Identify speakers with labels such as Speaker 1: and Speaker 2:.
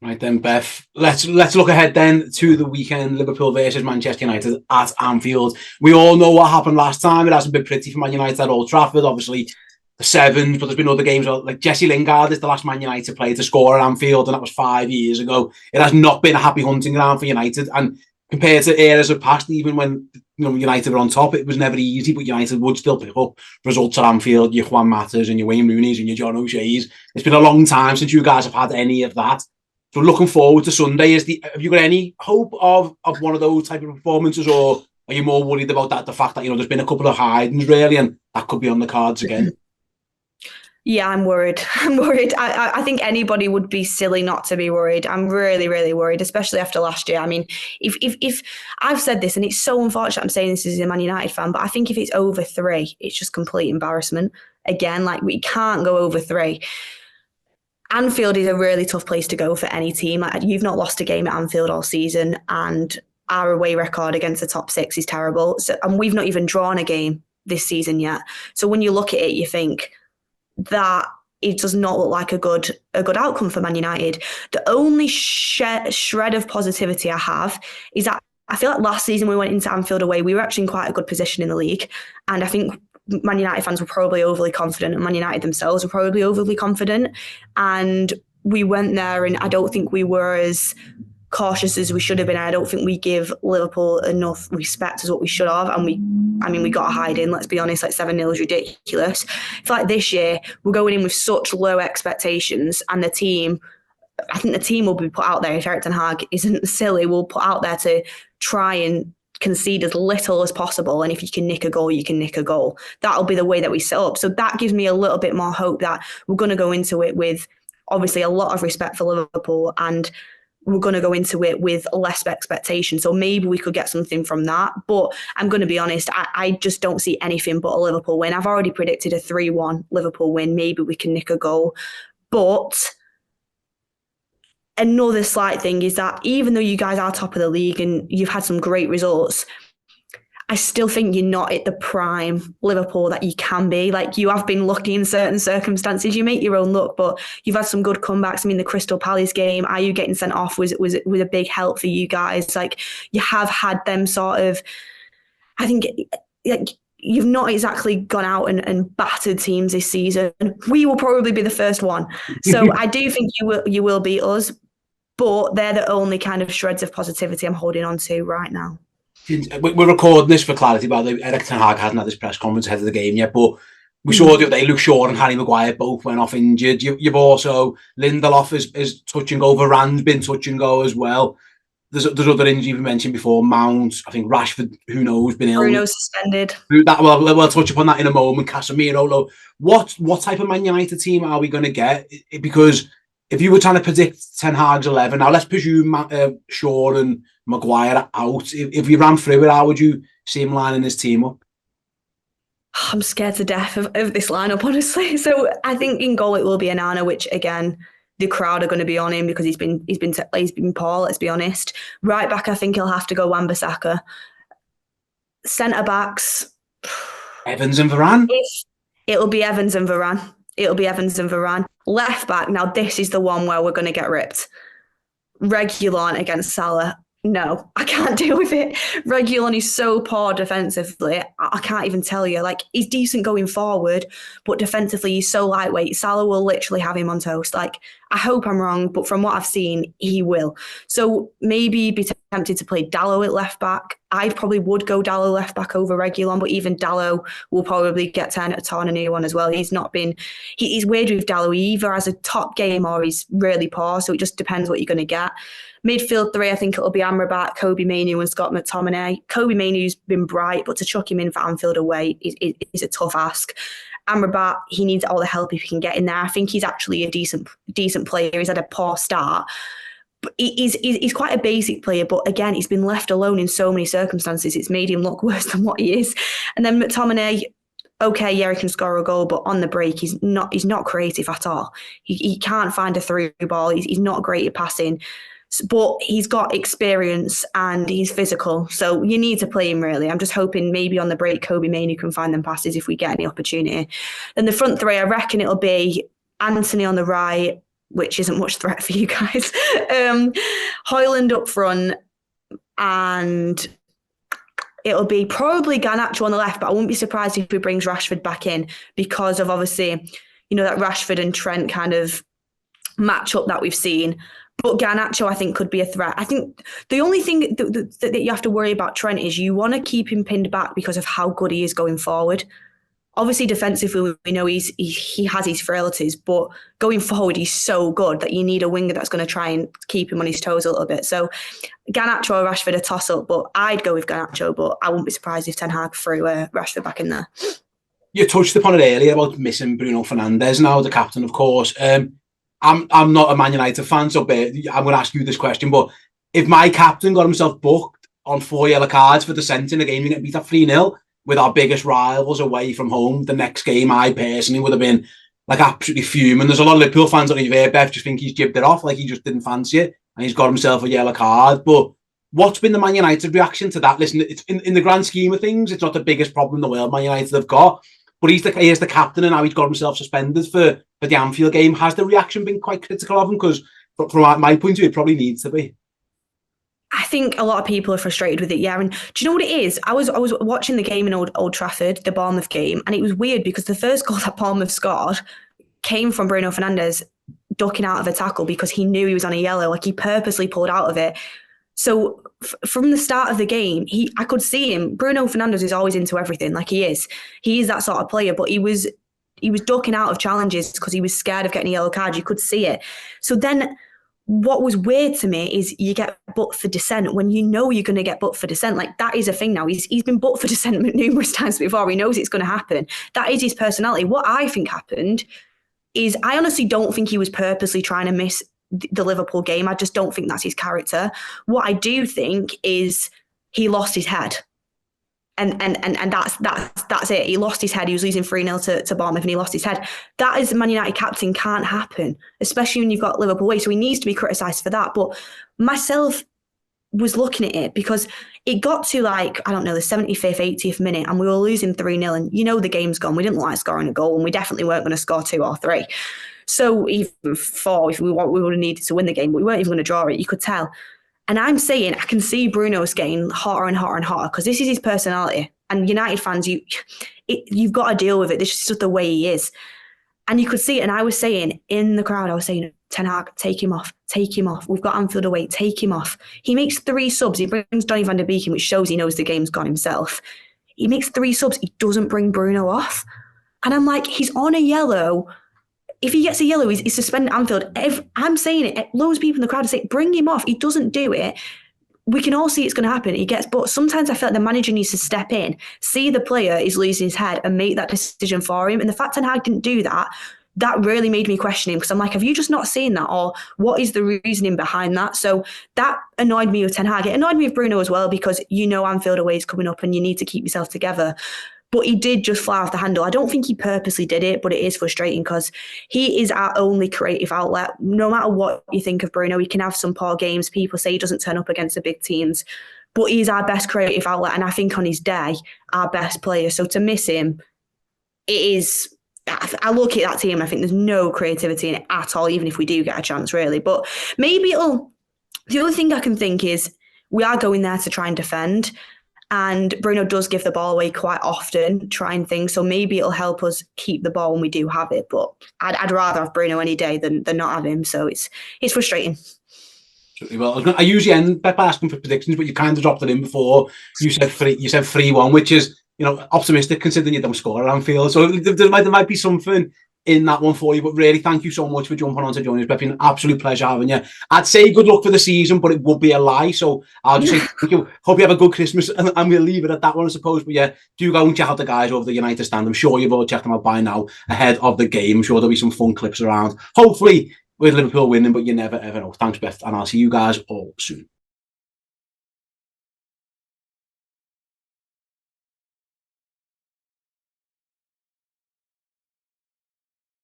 Speaker 1: Right then, Beth. Let's look ahead then to the weekend. Liverpool versus Manchester United at Anfield. We all know what happened last time. It hasn't been pretty for Man United at Old Trafford. Obviously, the sevens, but there's been other games. Like Jesse Lingard is the last Man United player to score at Anfield, and that was 5 years ago. It has not been a happy hunting ground for United. And compared to eras of past, even when United were on top, it was never easy, but United would still pick up results at Anfield. Your Juan Matas and your Wayne Rooney's and your John O'Shea's. It's been a long time since you guys have had any of that. So looking forward to Sunday. Have you got any hope of one of those type of performances, or are you more worried about the fact that there's been a couple of hidings really, and that could be on the cards again?
Speaker 2: Yeah, I'm worried. I'm worried. I think anybody would be silly not to be worried. I'm really, really worried, especially after last year. I mean, if I've said this, and it's so unfortunate I'm saying this as a Man United fan, but I think if it's over 3, it's just complete embarrassment. Again, like, we can't go over 3. Anfield is a really tough place to go for any team. Like, you've not lost a game at Anfield all season, and our away record against the top 6 is terrible. So, and we've not even drawn a game this season yet. So when you look at it, you think that it does not look like a good outcome for Man United. The only shred of positivity I have is that I feel like last season we went into Anfield away, we were actually in quite a good position in the league, and I think Man United fans were probably overly confident, and Man United themselves were probably overly confident. And we went there, and I don't think we were as cautious as we should have been. I don't think we give Liverpool enough respect as what we should have. And we got a hide in, let's be honest, like 7-0 is ridiculous. I feel like this year we're going in with such low expectations, and I think the team will be put out there, if Erik ten Hag isn't silly, will put out there to try and concede as little as possible, and if you can nick a goal, you can nick a goal. That'll be the way that we set up. So that gives me a little bit more hope that we're going to go into it with obviously a lot of respect for Liverpool, and we're going to go into it with less expectation. So maybe we could get something from that. But I'm going to be honest, I just don't see anything but a Liverpool win. I've already predicted a 3-1 Liverpool win. Maybe we can nick a goal. But another slight thing is that even though you guys are top of the league and you've had some great results, I still think you're not at the prime Liverpool that you can be. Like, you have been lucky in certain circumstances. You make your own luck, but you've had some good comebacks. I mean, the Crystal Palace game, are you getting sent off was a big help for you guys. Like, you have had them sort of, I think, like, you've not exactly gone out and battered teams this season. We will probably be the first one. So I do think you will beat us, but they're the only kind of shreds of positivity I'm holding on to right now.
Speaker 1: We're recording this for clarity, by the way. Erik ten Hag hasn't had this press conference ahead of the game yet, but we saw the other day Luke Shaw and Harry Maguire both went off injured. You've also, Lindelof is touch and go, Varane's been touch and go as well. There's other injuries we mentioned before, Mount, I think Rashford, who knows, been ill.
Speaker 2: Bruno suspended.
Speaker 1: We'll touch upon that in a moment. Casemiro, what type of Man United team are we going to get? Because if you were trying to predict Ten Hag's 11, now let's presume Shaw and Maguire out. If you ran through it, how would you see him lining his team up?
Speaker 2: I'm scared to death of this lineup, honestly. So I think in goal it will be Onana, which again the crowd are going to be on him because he's been poor. Let's be honest. Right back, I think he'll have to go Wan-Bissaka. Centre backs,
Speaker 1: Evans and Varane.
Speaker 2: It'll be Evans and Varane. Left back. Now this is the one where we're going to get ripped. Reguilon against Salah. No, I can't deal with it. Reguilon is so poor defensively. I can't even tell you. Like, he's decent going forward, but defensively he's so lightweight. Salah will literally have him on toast. Like, I hope I'm wrong, but from what I've seen, he will. So maybe be tempted to play Dalot at left back. I probably would go Dalot left back over Reguilon, but even Dalot will probably get torn a new one as well. He's weird with Dalot. He either has a top game or he's really poor. So it just depends what you're going to get. Midfield 3, I think it'll be Amrabat, Kobe Mainoo and Scott McTominay. Kobe Mainoo's been bright, but to chuck him in for Anfield away is a tough ask. Amrabat, he needs all the help he can get in there. I think he's actually a decent player. He's had a poor start. But he's quite a basic player, but again, he's been left alone in so many circumstances. It's made him look worse than what he is. And then McTominay, okay, yeah, he can score a goal, but on the break, he's not creative at all. He can't find a through ball. He's not great at passing. But he's got experience and he's physical. So you need to play him, really. I'm just hoping maybe on the break, Kobe Mainoo can find them passes if we get any opportunity. Then the front 3, I reckon it'll be Anthony on the right, which isn't much threat for you guys. Højlund up front, and it'll be probably Garnacho on the left, but I wouldn't be surprised if he brings Rashford back in because of obviously, that Rashford and Trent kind of match up that we've seen. But Garnacho, I think, could be a threat. I think the only thing that you have to worry about Trent is you want to keep him pinned back because of how good he is going forward. Obviously, defensively, we know he has his frailties, but going forward, he's so good that you need a winger that's going to try and keep him on his toes a little bit. So Garnacho or Rashford, a toss-up, but I'd go with Garnacho, but I wouldn't be surprised if Ten Hag threw Rashford back in there.
Speaker 1: You touched upon it earlier about missing Bruno Fernandez now, the captain, of course. I'm not a Man United fan, so I'm going to ask you this question, but if my captain got himself booked on 4 yellow cards for dissent in a game, we get beat at 3-0, with our biggest rivals away from home, the next game I personally would have been like absolutely fuming. There's a lot of Liverpool fans on here, Beth, just think he's jibbed it off, like he just didn't fancy it, and he's got himself a yellow card. But what's been the Man United reaction to that? Listen, it's in the grand scheme of things, it's not the biggest problem in the world Man United have got, but he's the captain, and now he's got himself suspended for the Anfield game. Has the reaction been quite critical of him? Because from my point of view, it probably needs to be.
Speaker 2: I think a lot of people are frustrated with it, yeah. And do you know what it is? I was watching the game in Old Trafford, the Bournemouth game, and it was weird because the first goal that Bournemouth scored came from Bruno Fernandez ducking out of a tackle because he knew he was on a yellow, like he purposely pulled out of it. So from the start of the game, I could see him. Bruno Fernandez is always into everything, like he is. He is that sort of player, but he was ducking out of challenges because he was scared of getting a yellow card. You could see it. So then what was weird to me is you get booked for dissent when you know you're going to get booked for dissent. Like that is a thing now. He's been booked for dissent numerous times before. He knows it's going to happen. That is his personality. What I think happened is I honestly don't think he was purposely trying to miss the Liverpool game. I just don't think that's his character. What I do think is he lost his head. And that's it. He lost his head. He was losing 3-0 to Bournemouth and he lost his head. That is the Man United captain, can't happen, especially when you've got Liverpool away. So he needs to be criticised for that. But myself was looking at it because it got to the 75th, 80th minute and we were losing 3-0 and the game's gone. We didn't like scoring a goal and we definitely weren't going to score 2 or 3. So even 4, if we would have needed to win the game, but we weren't even going to draw it. You could tell. And I'm saying I can see Bruno's getting hotter and hotter and hotter because this is his personality. And United fans, you've got to deal with it. This is just the way he is. And you could see it. And I was saying in the crowd, I was saying, Ten Hag, take him off. Take him off. We've got Anfield away. Take him off. He makes 3 subs. He brings Donny van der Beek in, which shows he knows the game's gone himself. He makes 3 subs. He doesn't bring Bruno off. And I'm like, he's on a yellow. If he gets a yellow, he's suspended at Anfield. I'm saying it, loads of people in the crowd say, bring him off. He doesn't do it. We can all see it's going to happen. But sometimes I feel like the manager needs to step in, see the player is losing his head and make that decision for him. And the fact Ten Hag didn't do that, that really made me question him because I'm like, have you just not seen that? Or what is the reasoning behind that? So that annoyed me with Ten Hag. It annoyed me with Bruno as well because Anfield away is coming up and you need to keep yourself together. But he did just fly off the handle. I don't think he purposely did it, but it is frustrating because he is our only creative outlet. No matter what you think of Bruno, he can have some poor games. People say he doesn't turn up against the big teams, but he's our best creative outlet. And I think on his day, our best player. So to miss him, it is... I look at that team and I think there's no creativity in it at all, even if we do get a chance, really. But maybe it'll... The other thing I can think is we are going there to try and defend. And Bruno does give the ball away quite often, trying things. So maybe it'll help us keep the ball when we do have it. But I'd rather have Bruno any day than not have him. So it's frustrating.
Speaker 1: Well, I usually end by asking for predictions, but you kind of dropped it in before. You said 3-1, which is optimistic considering you don't score at Anfield. So there might be something in that one for you. But really, thank you so much for jumping on to join us. It's been an absolute pleasure having you. I'd say good luck for the season, but it would be a lie. So I'll just say thank you. Hope you have a good Christmas, and we'll leave it at that one, I suppose. But yeah, do go and check out the guys over the United stand. I'm sure you've all checked them out by now ahead of the game. I'm sure there'll be some fun clips around. Hopefully with Liverpool winning, but you never ever know. Thanks, Beth, and I'll see you guys all soon.